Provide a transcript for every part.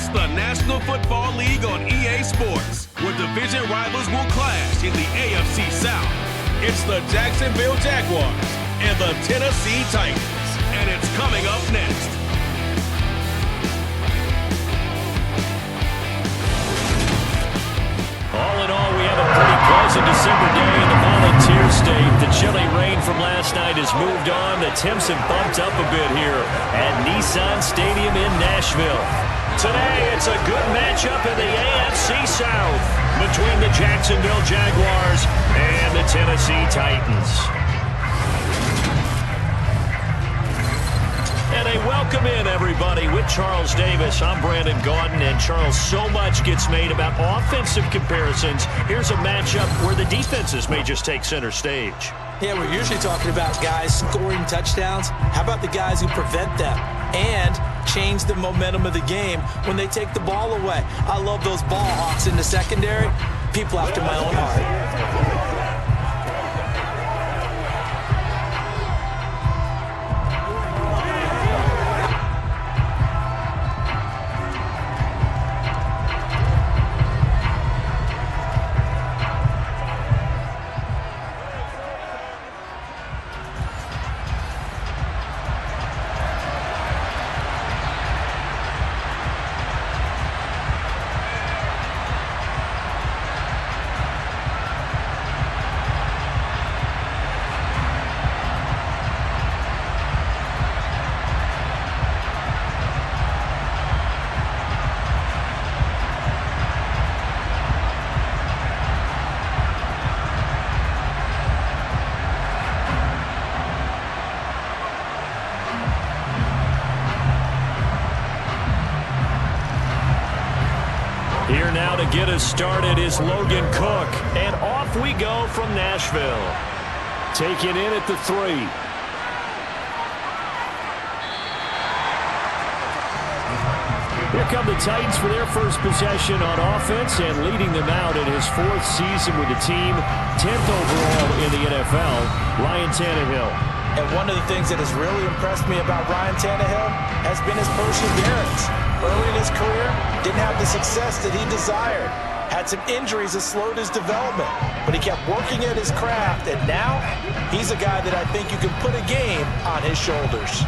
It's the National Football League on EA Sports, where division rivals will clash in the AFC South. It's the Jacksonville Jaguars and the Tennessee Titans, and it's coming up next. All in all, we have a pretty pleasant December day in the Volunteer State. The chilly rain from last night has moved on. The temps have bumped up a bit here at Nissan Stadium in Nashville. Today, it's a good matchup in the AFC South between the Jacksonville Jaguars and the Tennessee Titans. And a welcome in, everybody, with Charles Davis. I'm Brandon Gaudin, and Charles, so much gets made about offensive comparisons. Here's a matchup where the defenses may just take center stage. Yeah, we're usually talking about guys scoring touchdowns. How about the guys who prevent them and change the momentum of the game when they take the ball away? I love those ball hawks in the secondary. People after my own heart. Here now to get us started is Logan Cook. And off we go from Nashville. Taking in at the 3. Here come the Titans for their first possession on offense, and leading them out in his 4th season with the team, 10th overall in the NFL, Ryan Tannehill. And one of the things that has really impressed me about Ryan Tannehill has been his perseverance. Early in his career, didn't have the success that he desired. Had some injuries that slowed his development, but he kept working at his craft, and now he's a guy that I think you can put a game on his shoulders.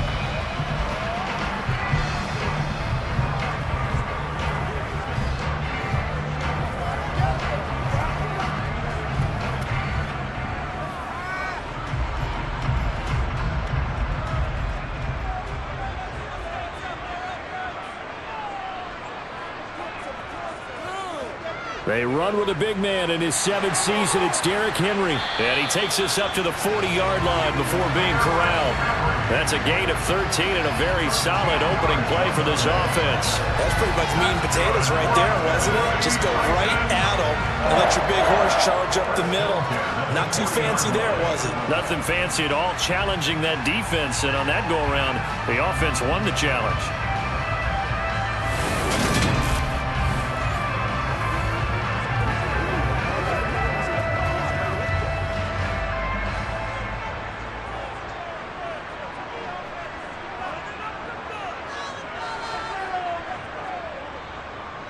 They run with a big man in his 7th season. It's Derrick Henry. And he takes us up to the 40-yard line before being corralled. That's a gain of 13 and a very solid opening play for this offense. That's pretty much meat and potatoes right there, wasn't it? Just go right at them and let your big horse charge up the middle. Not too fancy there, was it? Nothing fancy at all, challenging that defense. And on that go-around, the offense won the challenge.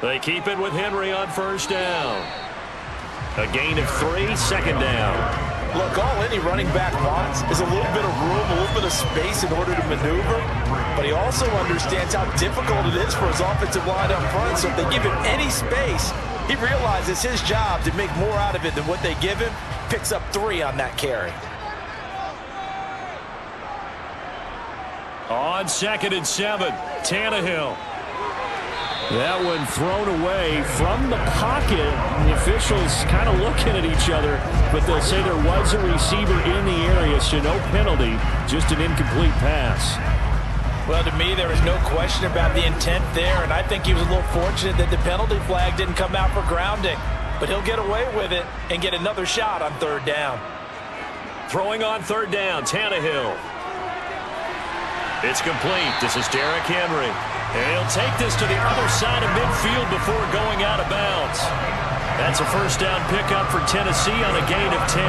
They keep it with Henry on 1st down. A gain of 3, 2nd down. Look, all any running back wants is a little bit of room, a little bit of space in order to maneuver. But he also understands how difficult it is for his offensive line up front. So if they give him any space, he realizes his job to make more out of it than what they give him. Picks up 3 on that carry. On 2nd and 7, Tannehill. That one thrown away from the pocket. The officials kind of looking at each other, but they'll say there was a receiver in the area, so no penalty, just an incomplete pass. Well, to me, there was no question about the intent there, and I think he was a little fortunate that the penalty flag didn't come out for grounding. But he'll get away with it and get another shot on 3rd down. Throwing on 3rd down, Tannehill. It's complete. This is Derrick Henry. And he'll take this to the other side of midfield before going out of bounds. That's a 1st down pickup for Tennessee on a gain of 10.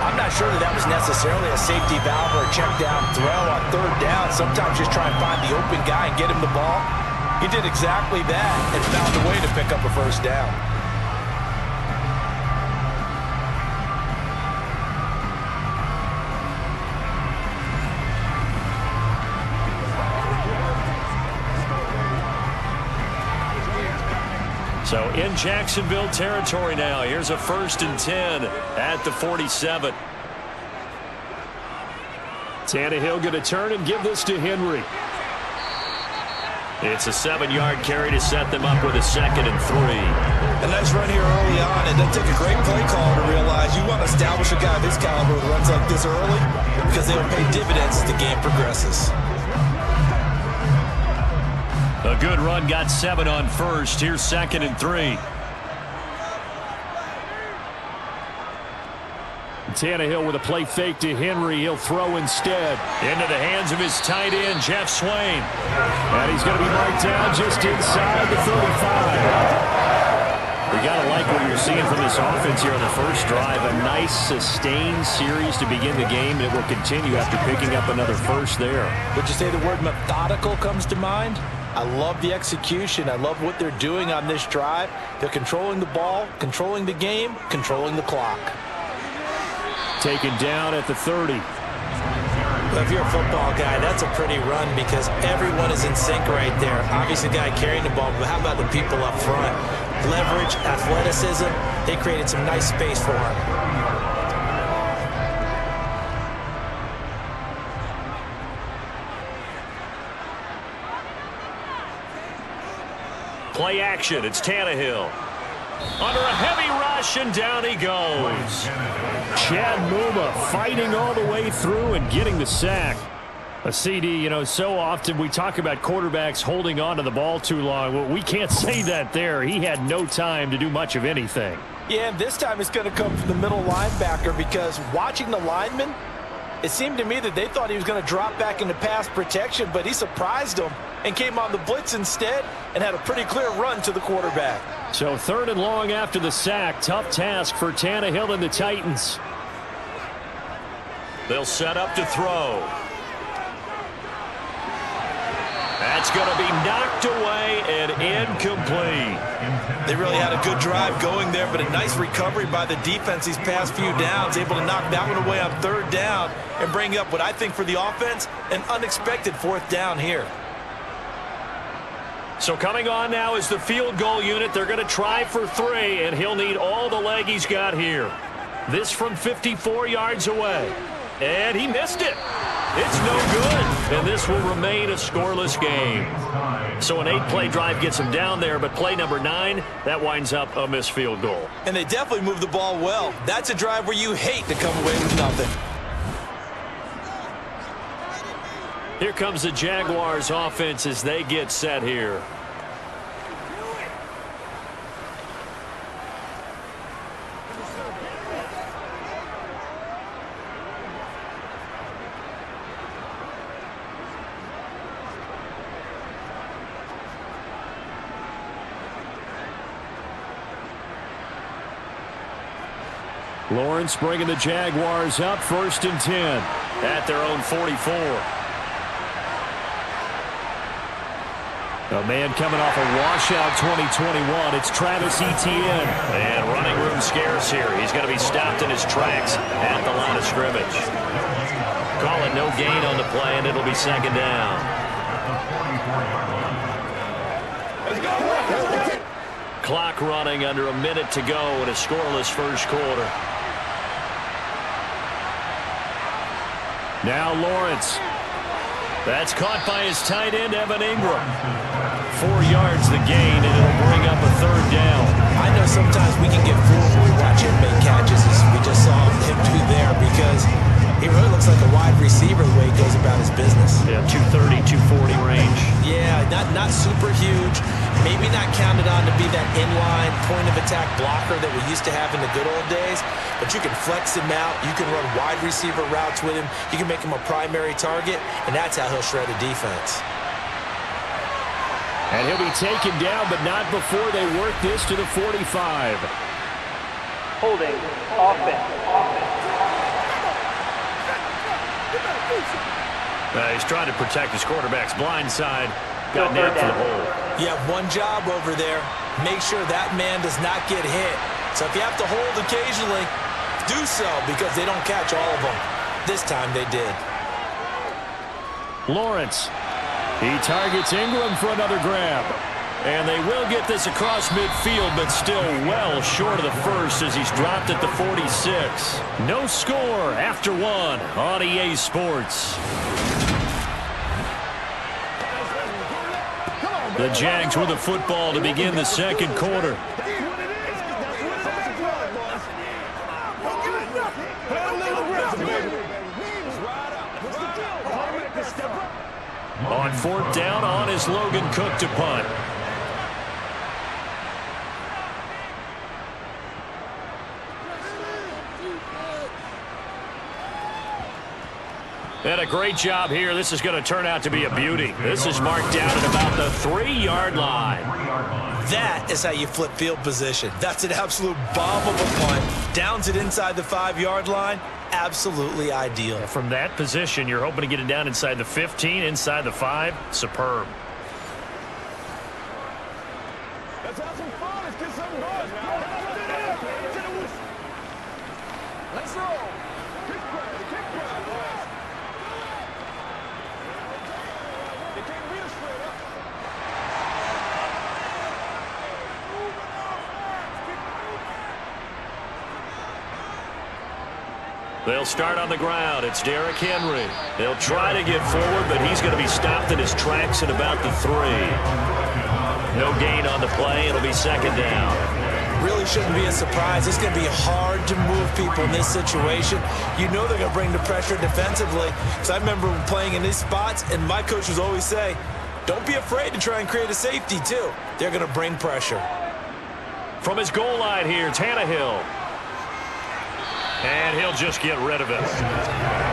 I'm not sure that was necessarily a safety valve or a check down throw on 3rd down. Sometimes just try and find the open guy and get him the ball. He did exactly that and found a way to pick up a first down. So in Jacksonville territory now. Here's a 1st and 10 at the 47. Tannehill going to turn and give this to Henry. It's a 7-yard carry to set them up with a 2nd and 3. A nice run here early on. It doesn't take a great play call to realize you want to establish a guy of his caliber with runs like this early because they'll pay dividends as the game progresses. A good run, got 7 on 1st. Here's 2nd and 3. Tannehill with a play fake to Henry. He'll throw instead. Into the hands of his tight end, Jeff Swain. And he's going to be marked down just inside the 35. We got to like what you're seeing from this offense here on the first drive. A nice, sustained series to begin the game, and it will continue after picking up another first there. Would you say the word methodical comes to mind? I love the execution. I love what they're doing on this drive. They're controlling the ball, controlling the game, controlling the clock. Taken down at the 30. Well, if you're a football guy, that's a pretty run because everyone is in sync right there. Obviously, the guy carrying the ball, but how about the people up front? Leverage, athleticism, they created some nice space for him. Play action. It's Tannehill. Under a heavy rush, and down he goes. Chad Muma fighting all the way through and getting the sack. A CD, you know, so often we talk about quarterbacks holding on to the ball too long. Well, we can't say that there. He had no time to do much of anything. Yeah, and this time it's going to come from the middle linebacker because watching the lineman, it seemed to me that they thought he was going to drop back into pass protection, but he surprised them and came on the blitz instead and had a pretty clear run to the quarterback. So 3rd and long after the sack. Tough task for Tannehill and the Titans. They'll set up to throw. That's going to be knocked away and incomplete. They really had a good drive going there, but a nice recovery by the defense these past few downs, able to knock that one away on 3rd down and bring up what I think for the offense, an unexpected 4th down here. So coming on now is the field goal unit. They're going to try for 3, and he'll need all the leg he's got here. This from 54 yards away. And he missed it. It's no good. And this will remain a scoreless game. So an 8-play drive gets him down there, but play number 9, that winds up a missed field goal. And they definitely moved the ball well. That's a drive where you hate to come away with nothing. Here comes the Jaguars offense as they get set here. Lawrence bringing the Jaguars up, 1st and 10 at their own 44. A man coming off a washout 2021. It's Travis Etienne. And running room scarce here. He's going to be stopped in his tracks at the line of scrimmage. Call it no gain on the play, and it'll be 2nd down. Clock running under a minute to go in a scoreless first quarter. Now Lawrence. That's caught by his tight end, Evan Ingram. 4 yards the gain, and it'll bring up a 3rd down. I know sometimes we can get fooled when we watch him make catches, as we just saw him do there, because he really looks like a wide receiver the way he goes about his business. Yeah, 230, 240 range. Yeah, not super huge. Maybe not counted on to be that inline point-of-attack blocker that we used to have in the good old days, but you can flex him out. You can run wide receiver routes with him. You can make him a primary target, and that's how he'll shred a defense. And he'll be taken down, but not before they work this to the 45. Holding offense. He's trying to protect his quarterback's blind side. Got nabbed for the hole. You have one job over there. Make sure that man does not get hit. So if you have to hold occasionally, do so because they don't catch all of them. This time they did. Lawrence. He targets Ingram for another grab. And they will get this across midfield, but still well short of the first as he's dropped at the 46. No score after one on EA Sports. The Jags with the football to begin the second quarter. On fourth down, on is Logan Cook to punt. And a great job here. This is going to turn out to be a beauty. This is marked down at about the 3-yard line. That is how you flip field position. That's an absolute bomb of a punt. Downs it inside the 5-yard line. Absolutely ideal. From that position, you're hoping to get it down inside the 15, inside the 5. Superb. Let's have some fun. Let's get some noise. Let's roll. They'll start on the ground. It's Derrick Henry. They'll try to get forward, but he's going to be stopped in his tracks at about the 3. No gain on the play. It'll be second down. Really shouldn't be a surprise. It's going to be hard to move people in this situation. You know they're going to bring the pressure defensively. Because I remember playing in these spots, and my coaches always say, don't be afraid to try and create a safety, too. They're going to bring pressure. From his goal line here, Tannehill. And he'll just get rid of it.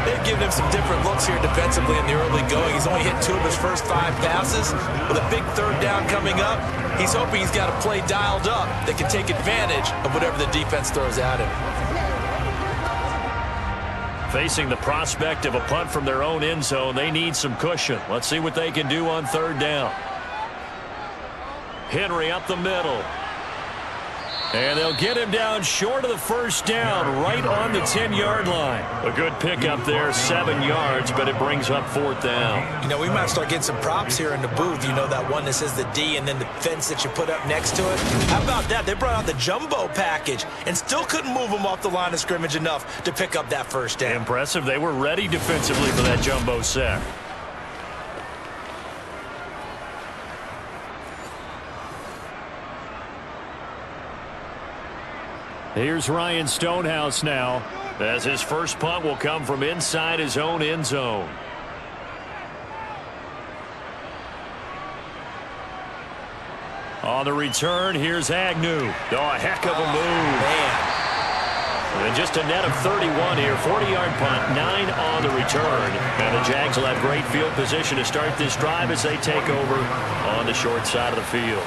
They've given him some different looks here defensively in the early going. He's only hit 2 of his first 5 passes. With a big third down coming up, he's hoping he's got a play dialed up that can take advantage of whatever the defense throws at him. Facing the prospect of a punt from their own end zone, they need some cushion. Let's see what they can do on third down. Henry up the middle. And they'll get him down short of the first down, right on the 10-yard line. A good pickup there, 7 yards, but it brings up fourth down. You know, we might start getting some props here in the booth. You know, that one that says the D and then the fence that you put up next to it. How about that? They brought out the jumbo package and still couldn't move him off the line of scrimmage enough to pick up that first down. Impressive. They were ready defensively for that jumbo sack. Here's Ryan Stonehouse now, as his first punt will come from inside his own end zone. On the return, here's Agnew. Oh, a heck of a move. Man. And just a net of 31 here, 40-yard punt, 9 on the return. And the Jags will have great field position to start this drive as they take over on the short side of the field.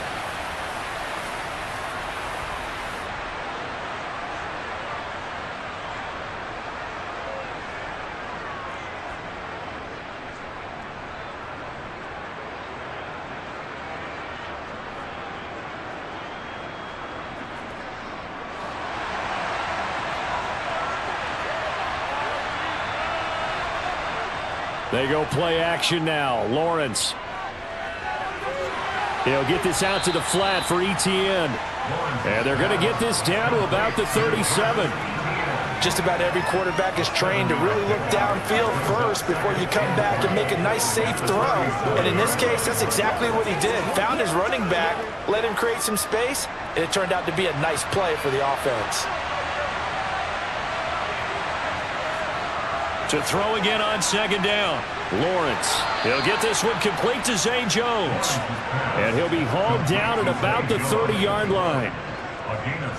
They go play action now. Lawrence. He'll get this out to the flat for ETN. And they're going to get this down to about the 37. Just about every quarterback is trained to really look downfield first before you come back and make a nice, safe throw. And in this case, that's exactly what he did. Found his running back, let him create some space, and it turned out to be a nice play for the offense. To throw again on second down. Lawrence. He'll get this one complete to Zay Jones. And he'll be hauled down at about the 30-yard line.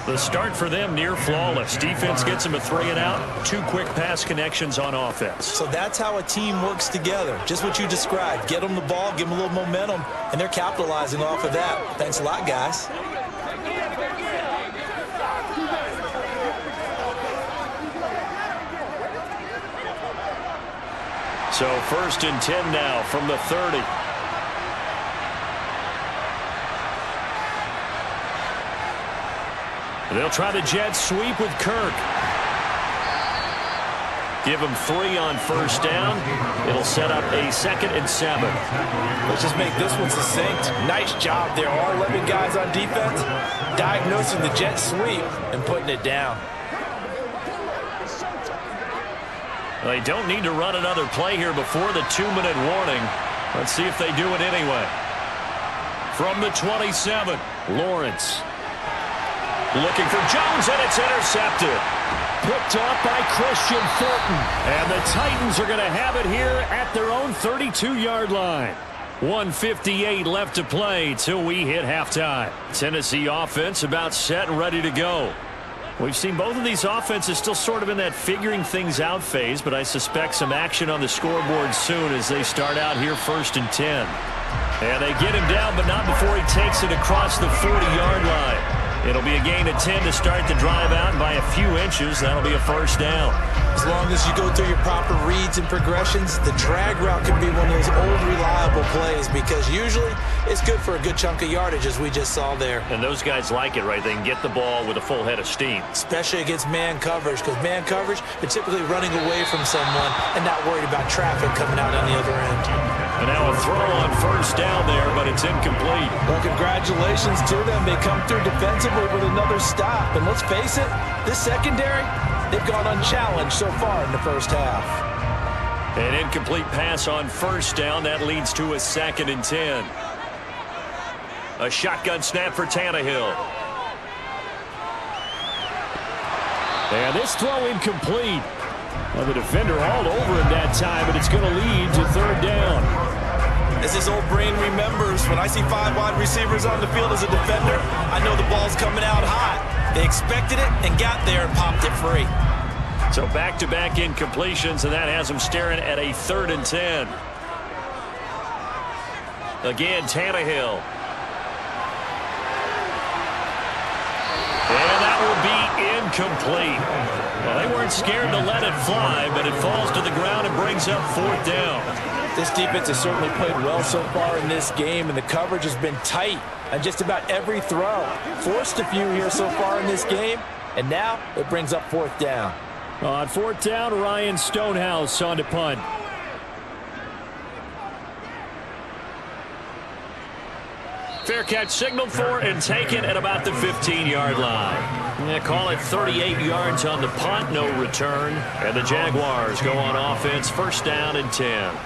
The start for them near flawless. Defense gets them a 3 and out. 2 quick pass connections on offense. So that's how a team works together. Just what you described. Get them the ball, give them a little momentum, and they're capitalizing off of that. Thanks a lot, guys. So 1st and 10 now from the 30. They'll try the jet sweep with Kirk. Give him 3 on first down. It'll set up a 2nd and 7. Let's just make this one succinct. Nice job there. All 11 guys on defense diagnosing the jet sweep and putting it down. They don't need to run another play here before the 2-minute warning. Let's see if they do it anyway. From the 27, Lawrence. Looking for Jones, and it's intercepted. Picked off by Christian Fulton. And the Titans are going to have it here at their own 32-yard line. 1:58 left to play till we hit halftime. Tennessee offense about set and ready to go. We've seen both of these offenses still sort of in that figuring things out phase, but I suspect some action on the scoreboard soon as they start out here 1st and 10. And they get him down, but not before he takes it across the 40-yard line. It'll be a gain of 10 to start the drive out, and by a few inches, that'll be a first down. As long as you go through your proper reads and progressions, the drag route can be one of those old reliable plays because usually it's good for a good chunk of yardage, as we just saw there. And those guys like it, right? They can get the ball with a full head of steam. Especially against man coverage, because man coverage, they're typically running away from someone and not worried about traffic coming out on the other end. And now a throw on first down there, but it's incomplete. Well, congratulations to them. They come through defensively with another stop. And let's face it, this secondary, they've gone unchallenged so far in the first half. An incomplete pass on first down. That leads to a 2nd and 10. A shotgun snap for Tannehill. And this throw incomplete. Well, the defender all over him that time, but it's going to lead to 3rd down. As his old brain remembers, when I see 5 wide receivers on the field as a defender, I know the ball's coming out hot. They expected it and got there and popped it free. So back-to-back incompletions, and that has them staring at a 3rd and 10. Again, Tannehill. And that will be incomplete. Well, they weren't scared to let it fly, but it falls to the ground and brings up 4th down. This defense has certainly played well so far in this game, and the coverage has been tight on just about every throw. Forced a few here so far in this game, and now it brings up 4th down. On 4th down, Ryan Stonehouse on to punt. Fair catch signaled for and taken at about the 15-yard line. They call it 38 yards on the punt, no return. And the Jaguars go on offense, 1st down and 10.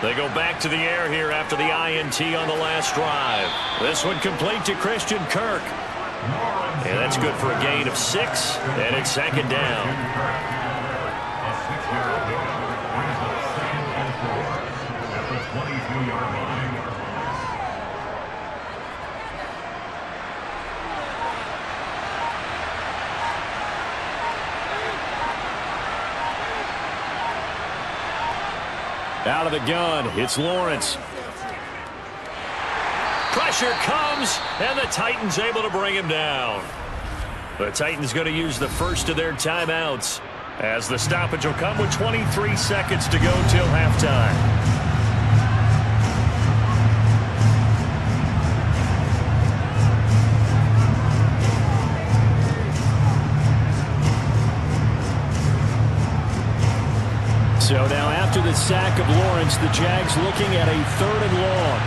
They go back to the air here after the INT on the last drive. This one complete to Christian Kirk. And that's good for a gain of 6, and it's 2nd down. Out of the gun, it's Lawrence. Pressure comes, and the Titans able to bring him down. The Titans going to use the first of their timeouts, as the stoppage will come with 23 seconds to go till halftime. So now after the sack of Lawrence, the Jags looking at a 3rd and long.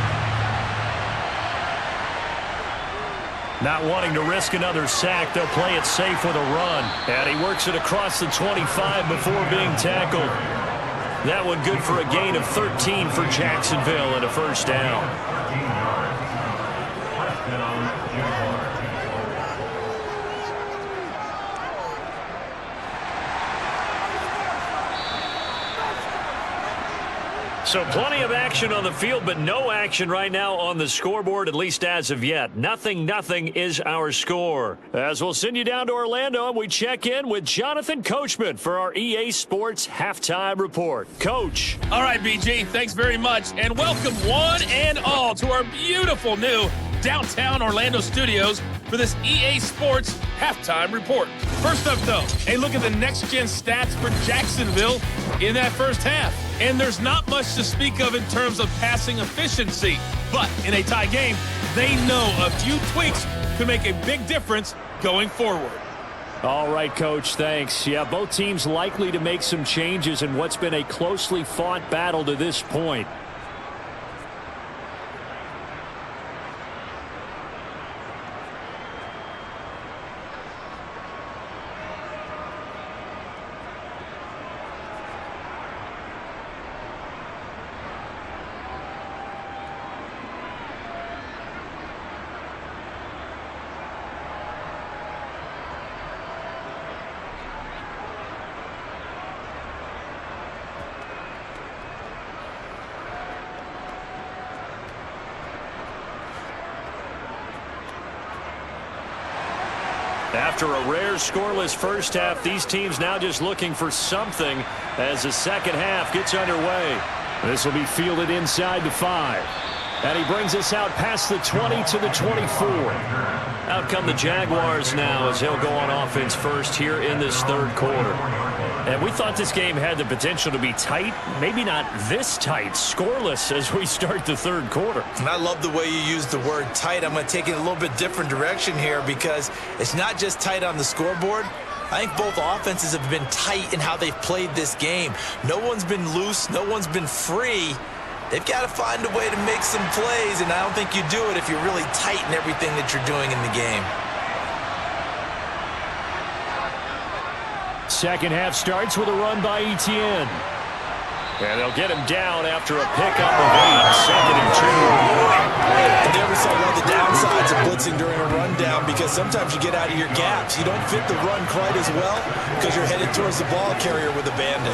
Not wanting to risk another sack, they'll play it safe with a run. And he works it across the 25 before being tackled. That one good for a gain of 13 for Jacksonville and a 1st down. So plenty of action on the field, but no action right now on the scoreboard, at least as of yet. 0-0 is our score. As we'll send you down to Orlando, and we check in with Jonathan Coachman for our EA Sports Halftime Report. Coach. All right, BG, thanks very much, and welcome one and all to our beautiful new downtown Orlando studios for this EA Sports Halftime Report. First up, though, a look at the next-gen stats for Jacksonville in that first half. And there's not much to speak of in terms of passing efficiency. But in a tie game, they know a few tweaks could make a big difference going forward. All right, Coach, thanks. Yeah, both teams likely to make some changes in what's been a closely fought battle to this point. After a rare scoreless first half, these teams now just looking for something as the second half gets underway. This will be fielded inside the 5. And he brings us out past the 20 to the 24. Out come the Jaguars now as he'll go on offense first here in this third quarter. And we thought this game had the potential to be tight, maybe not this tight, scoreless as we start the third quarter. And I love the way you use the word tight. I'm going to take it a little bit different direction here because it's not just tight on the scoreboard. I think both offenses have been tight in how they've played this game. No one's been loose. No one's been free. They've got to find a way to make some plays, and I don't think you do it if you're really tight in everything that you're doing in the game. Second half starts with a run by Etienne. And they'll get him down after a pickup of 8, second and 2. I never saw one of the downsides of blitzing during a rundown because sometimes you get out of your gaps. You don't fit the run quite as well because you're headed towards the ball carrier with abandon.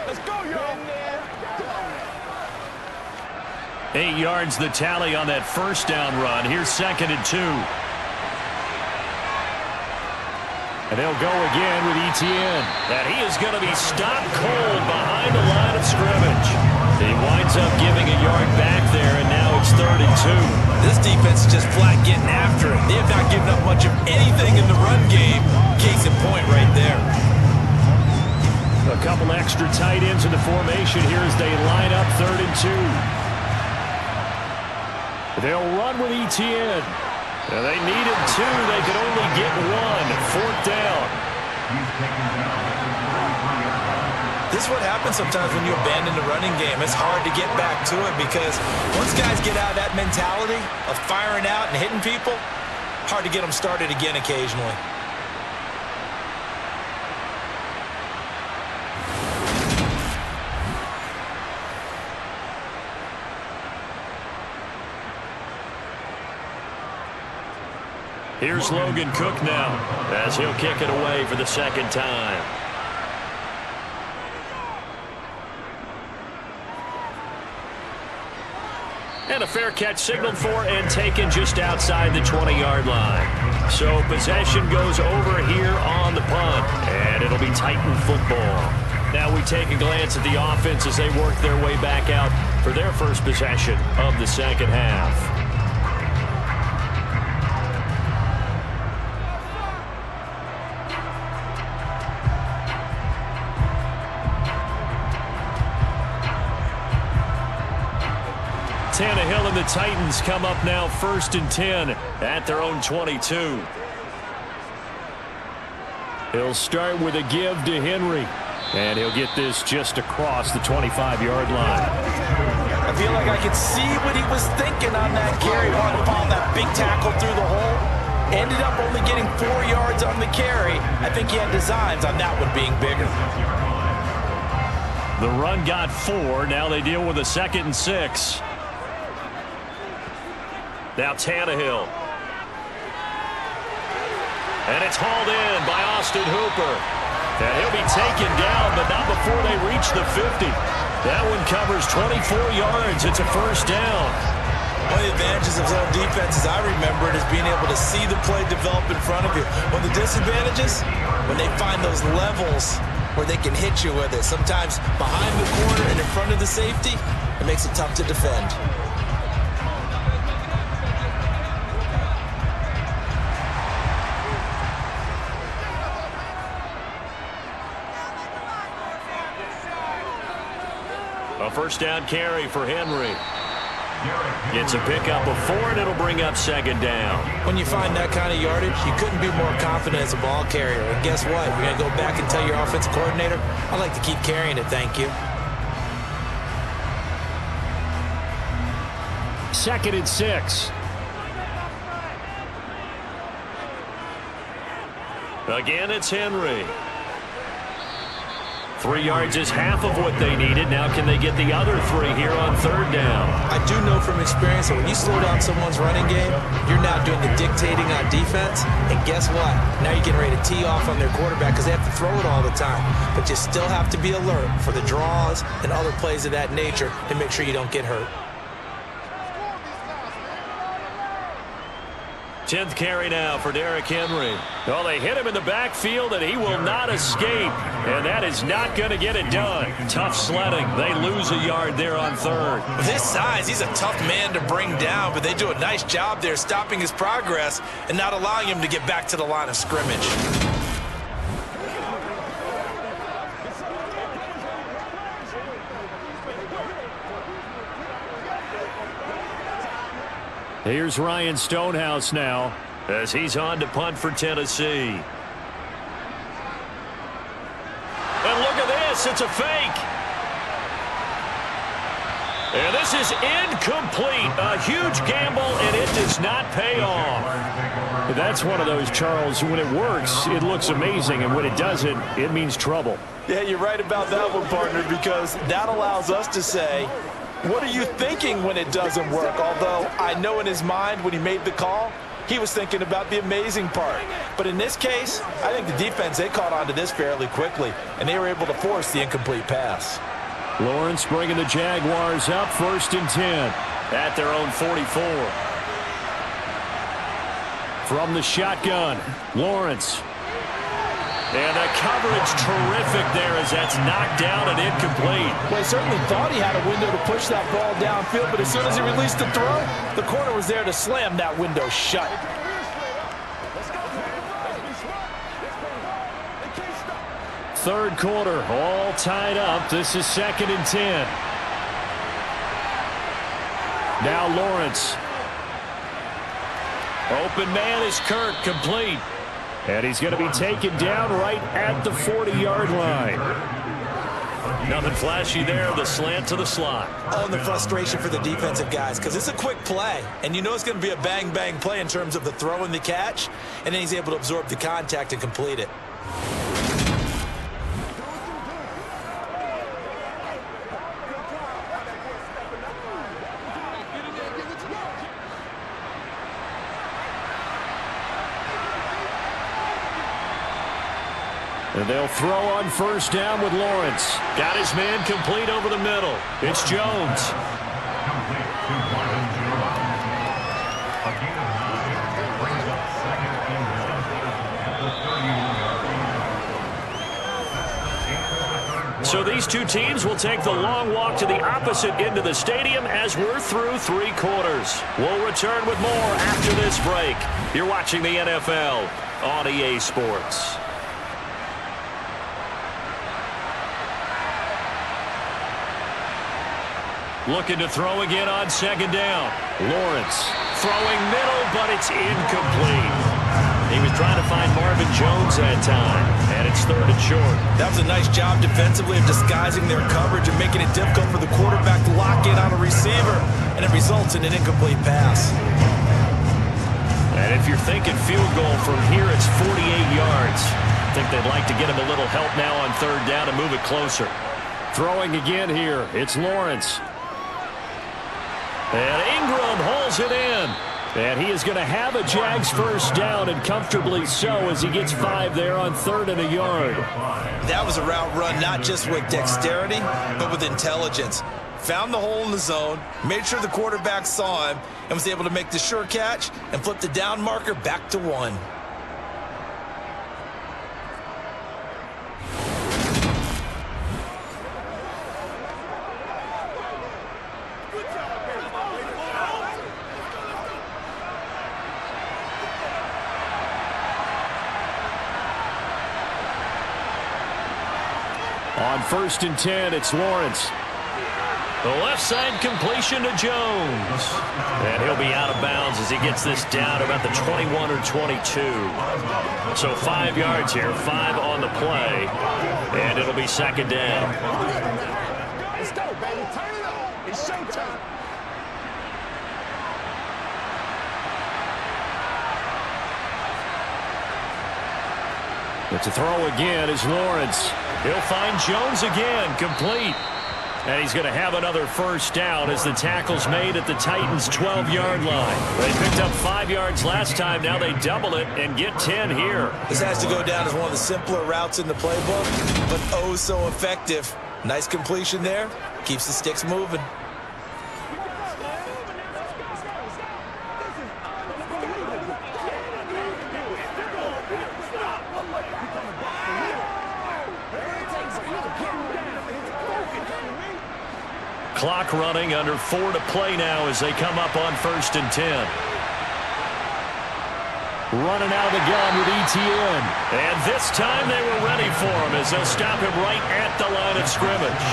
Let's go, y'all. 8 yards the tally on that first down run. Here's second and 2. And they'll go again with Etienne. And he is going to be stopped cold behind the line of scrimmage. He winds up giving a yard back there, and now it's third and 2. This defense is just flat getting after it. They have not given up much of anything in the run game. Case in point right there. A couple extra tight ends in the formation here as they line up third and 2. They'll run with Etienne. Now they needed 2. They could only get 1. Fourth down. This is what happens sometimes when you abandon the running game. It's hard to get back to it because once guys get out of that mentality of firing out and hitting people, hard to get them started again occasionally. Here's Logan Cook now as he'll kick it away for the second time. And a fair catch signaled for and taken just outside the 20-yard line. So possession goes over here on the punt, and it'll be Titan football. Now we take a glance at the offense as they work their way back out for their first possession of the second half. Tannehill and the Titans come up now first and 10 at their own 22. He'll start with a give to Henry, and he'll get this just across the 25-yard line. I feel like I could see what he was thinking on that carry. Wanted to follow that big tackle through the hole. Ended up only getting 4 yards on the carry. I think he had designs on that one being bigger. The run got 4. Now they deal with a 2nd and 6. Now Tannehill. And it's hauled in by Austin Hooper. And he'll be taken down, but not before they reach the 50. That one covers 24 yards. It's a first down. One of the advantages of zone defense, as I remember it, is being able to see the play develop in front of you. One of the disadvantages, when they find those levels where they can hit you with it. Sometimes behind the corner and in front of the safety, it makes it tough to defend. A first down carry for Henry. Gets a pickup of 4, and it'll bring up second down. When you find that kind of yardage, you couldn't be more confident as a ball carrier. And guess what? You're going to go back and tell your offensive coordinator, I'd like to keep carrying it, thank you. 2nd and 6. Again, it's Henry. 3 yards is half of what they needed. Now can they get the other 3 here on 3rd down? I do know from experience that when you slow down someone's running game, you're now doing the dictating on defense. And guess what? Now you're getting ready to tee off on their quarterback because they have to throw it all the time. But you still have to be alert for the draws and other plays of that nature to make sure you don't get hurt. 10th carry now for Derrick Henry. Well, they hit him in the backfield, and he will not escape. And that is not going to get it done. Tough sledding. They lose a yard there on 3rd. With his size, he's a tough man to bring down, but they do a nice job there stopping his progress and not allowing him to get back to the line of scrimmage. Here's Ryan Stonehouse now as he's on to punt for Tennessee. And look at this. It's a fake. And this is incomplete. A huge gamble, and it does not pay off. That's one of those, Charles, when it works, it looks amazing, and when it doesn't, it means trouble. Yeah, you're right about that one, partner, because that allows us to say, what are you thinking when it doesn't work? Although I know in his mind when he made the call, he was thinking about the amazing part. But in this case, I think the defense, they caught on to this fairly quickly, and they were able to force the incomplete pass. Lawrence bringing the Jaguars up 1st and 10 at their own 44. From the shotgun, Lawrence. And the coverage terrific there as that's knocked down and incomplete. Well, he certainly thought he had a window to push that ball downfield, but as soon as he released the throw, the corner was there to slam that window shut. Third quarter, all tied up. This is 2nd and 10. Now Lawrence. Open man is Kirk, complete. And he's going to be taken down right at the 40-yard line. Nothing flashy there, the slant to the slot. Oh, and the frustration for the defensive guys, because it's a quick play, and you know it's going to be a bang-bang play in terms of the throw and the catch, and then he's able to absorb the contact and complete it. And they'll throw on 1st down with Lawrence. Got his man complete over the middle. It's Jones. So these two teams will take the long walk to the opposite end of the stadium as we're through 3 quarters. We'll return with more after this break. You're watching the NFL on EA Sports. Looking to throw again on 2nd down. Lawrence throwing middle, but it's incomplete. He was trying to find Marvin Jones that time, and it's 3rd and short. That was a nice job defensively of disguising their coverage and making it difficult for the quarterback to lock in on a receiver, and it results in an incomplete pass. And if you're thinking field goal from here, it's 48 yards. I think they'd like to get him a little help now on 3rd down and move it closer. Throwing again here, it's Lawrence. And Ingram holds it in. And he is going to have a Jags first down, and comfortably so, as he gets 5 there on 3rd and a yard. That was a route run not just with dexterity, but with intelligence. Found the hole in the zone, made sure the quarterback saw him, and was able to make the sure catch and flip the down marker back to 1. On 1st and 10, it's Lawrence. The left side completion to Jones. And he'll be out of bounds as he gets this down about the 21 or 22. So 5 yards here, 5 on the play. And it'll be 2nd down. Let's go, baby. Turn it on. It's showtime. But to throw again is Lawrence. He'll find Jones again, complete. And he's going to have another first down as the tackle's made at the Titans' 12-yard line. They picked up 5 yards last time. Now they double it and get 10 here. This has to go down as one of the simpler routes in the playbook, but oh so effective. Nice completion there. Keeps the sticks moving. Clock running, under 4 to play now as they come up on 1st and 10. Running out of the gun with ETN. And this time they were ready for him as they'll stop him right at the line of scrimmage.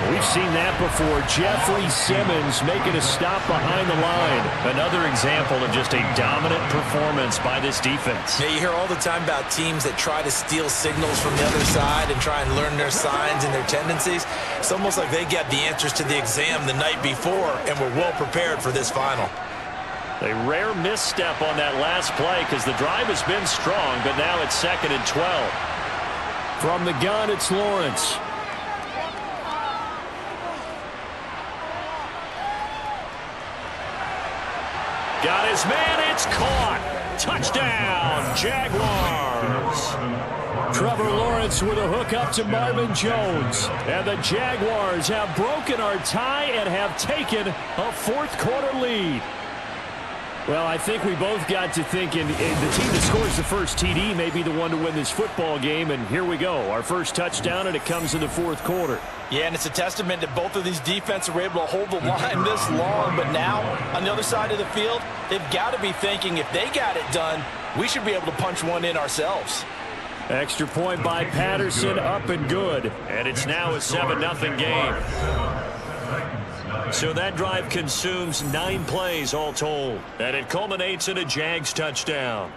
We've seen that before. Jeffrey Simmons making a stop behind the line. Another example of just a dominant performance by this defense. Yeah, you hear all the time about teams that try to steal signals from the other side and try and learn their signs and their tendencies. It's almost like they got the answers to the exam the night before and were well prepared for this final. A rare misstep on that last play because the drive has been strong, but now it's 2nd and 12. From the gun, it's Lawrence. Got his man, it's caught. Touchdown, Jaguars. Trevor Lawrence with a hook up to Marvin Jones. And the Jaguars have broken our tie and have taken a 4th quarter lead. Well, I think we both got to thinking the team that scores the first TD may be the one to win this football game, and here we go. Our first touchdown, and it comes in the 4th quarter. Yeah, and it's a testament that both of these defenses were able to hold the line this long, but now on the other side of the field, they've got to be thinking if they got it done, we should be able to punch one in ourselves. Extra point by Patterson, up and good, and it's now a 7-0 game. So that drive consumes 9 plays all told, and it culminates in a Jags touchdown.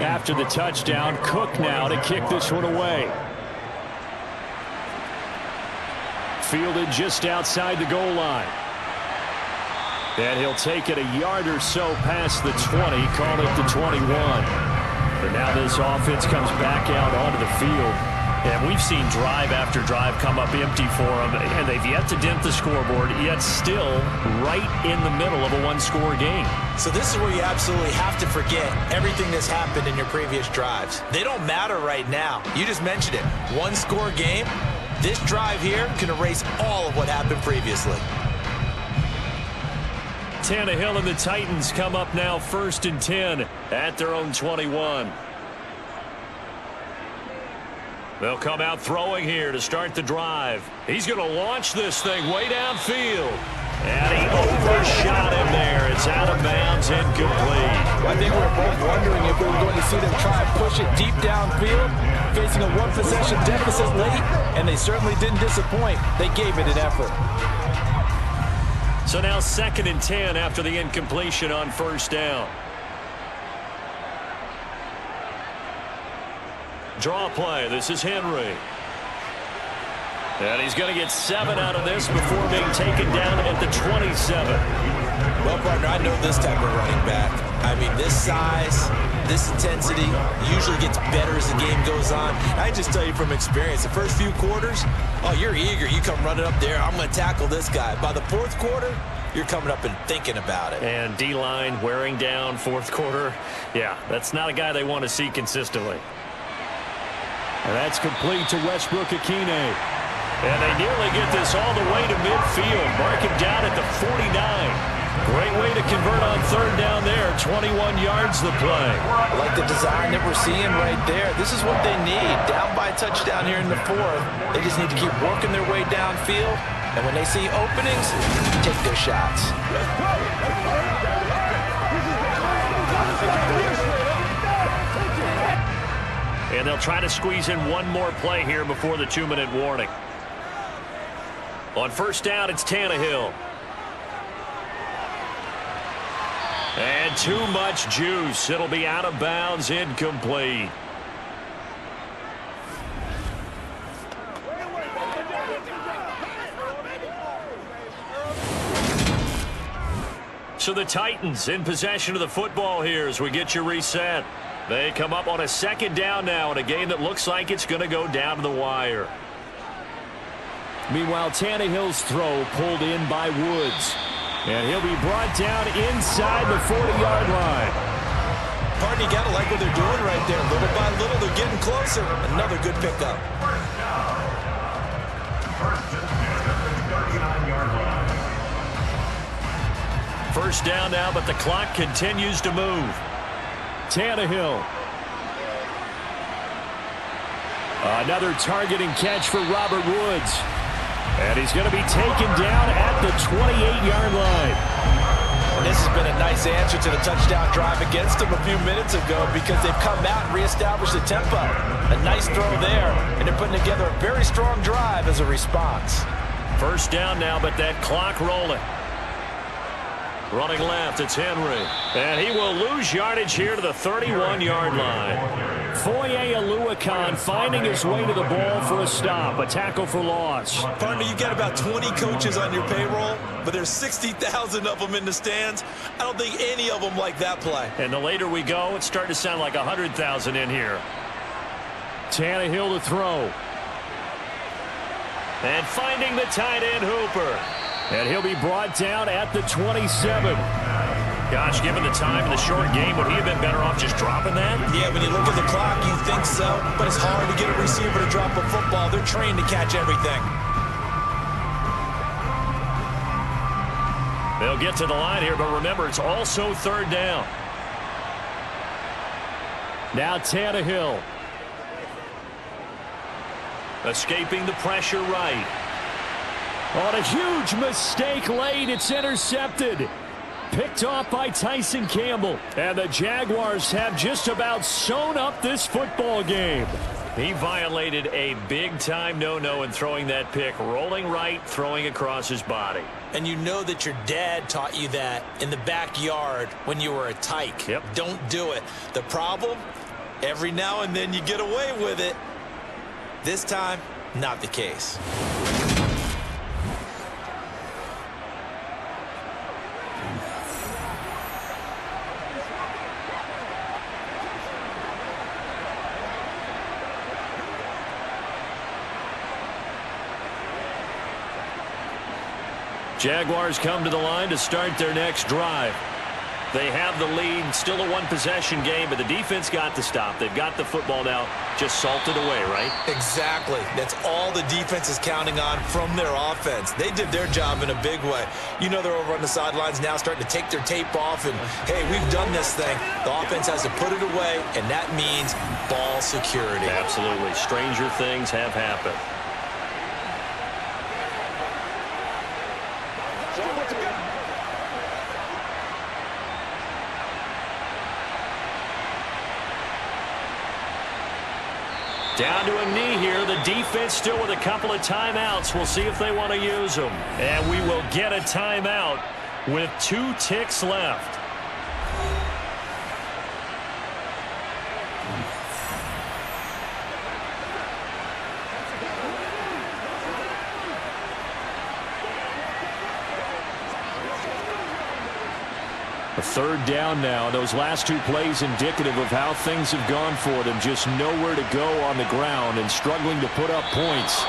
After the touchdown, Cook now to kick this one away. Fielded just outside the goal line. And he'll take it a yard or so past the 20, call it the 21. But now this offense comes back out onto the field. And we've seen drive after drive come up empty for them, and they've yet to dent the scoreboard, yet still right in the middle of a one-score game. So this is where you absolutely have to forget everything that's happened in your previous drives. They don't matter right now. You just mentioned it. One-score game. This drive here can erase all of what happened previously. Tannehill and the Titans come up now 1st and 10 at their own 21. They'll come out throwing here to start the drive. He's going to launch this thing way downfield. And he overshot him there. It's out of bounds, incomplete. I think we were both wondering if we were going to see them try and push it deep downfield, facing a one-possession deficit late, and they certainly didn't disappoint. They gave it an effort. So now 2nd and 10 after the incompletion on 1st down. Draw play. This is Henry. And he's going to get 7 out of this before being taken down at the 27. Well, partner, I know this type of running back. I mean, this size, this intensity usually gets better as the game goes on. I just tell you from experience, the first few quarters, oh, you're eager. You come running up there. I'm going to tackle this guy. By the fourth quarter, you're coming up and thinking about it. And D-line wearing down fourth quarter. Yeah, that's not a guy they want to see consistently. And that's complete to Westbrook-Ikhine. And they nearly get this all the way to midfield. Mark him down at the 49. Great way to convert on third down there. 21 yards the play. Like the design that we're seeing right there. This is what they need. Down by a touchdown here in the fourth. They just need to keep working their way downfield. And when they see openings, take their shots. And they'll try to squeeze in one more play here before the 2-minute warning. On first down, it's Tannehill. And too much juice. It'll be out of bounds, incomplete. So the Titans in possession of the football here as we get you reset. They come up on a second down now in a game that looks like it's going to go down to the wire. Meanwhile, Tannehill's throw pulled in by Woods. And he'll be brought down inside the 40-yard line. Partner, you got to like what they're doing right there. Little by little, they're getting closer. Another good pickup. First down now, but the clock continues to move. Tannehill. Another targeting catch for Robert Woods. And he's going to be taken down at the 28-yard line. And this has been a nice answer to the touchdown drive against them a few minutes ago because they've come out and reestablished the tempo. A nice throw there, and they're putting together a very strong drive as a response. First down now, but that clock rolling. Running left, it's Henry. And he will lose yardage here to the 31-yard line. Foye Oluokun finding his way to the ball for a stop. A tackle for loss. Partner, you got about 20 coaches on your payroll, but there's 60,000 of them in the stands. I don't think any of them like that play. And the later we go, it's starting to sound like 100,000 in here. Tannehill to throw. And finding the tight end Hooper. And he'll be brought down at the 27. Gosh, given the time in the short game, would he have been better off just dropping that? Yeah, when you look at the clock, you think so. But it's hard to get a receiver to drop a football. They're trained to catch everything. They'll get to the line here, but remember, it's also third down. Now Tannehill. Escaping the pressure right. On a huge mistake late, it's intercepted. Picked off by Tyson Campbell. And the Jaguars have just about sewn up this football game. He violated a big-time no-no in throwing that pick. Rolling right, throwing across his body. And you know that your dad taught you that in the backyard when you were a tyke. Yep. Don't do it. The problem, every now and then you get away with it. This time, not the case. Jaguars come to the line to start their next drive. They have the lead, still a one-possession game, but the defense got the stop. They've got the football now, just salted away, right? Exactly. That's all the defense is counting on from their offense. They did their job in a big way. You know they're over on the sidelines now starting to take their tape off, and, hey, we've done this thing. The offense has to put it away, and that means ball security. Absolutely. Stranger things have happened. Down to a knee here. The defense still with a couple of timeouts. We'll see if they want to use them. And we will get a timeout with 2 ticks left. A third down now. Those last two plays indicative of how things have gone for them. Just nowhere to go on the ground and struggling to put up points.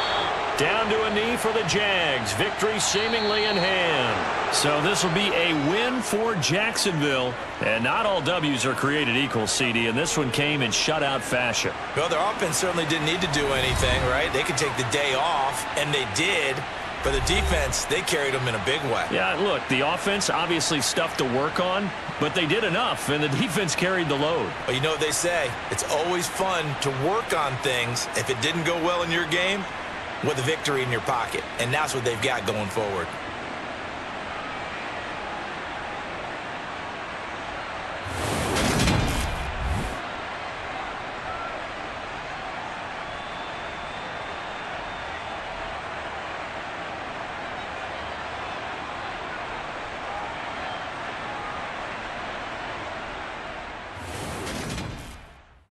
Down to a knee for the Jags. Victory seemingly in hand. So this will be a win for Jacksonville. And not all W's are created equal, CD, and this one came in shutout fashion. Well, their offense certainly didn't need to do anything, right? They could take the day off, and they did. But the defense, they carried them in a big way. Yeah, look, the offense obviously stuff to work on, but they did enough, and the defense carried the load. Well, you know what they say. It's always fun to work on things. If it didn't go well in your game, with a victory in your pocket. And that's what they've got going forward.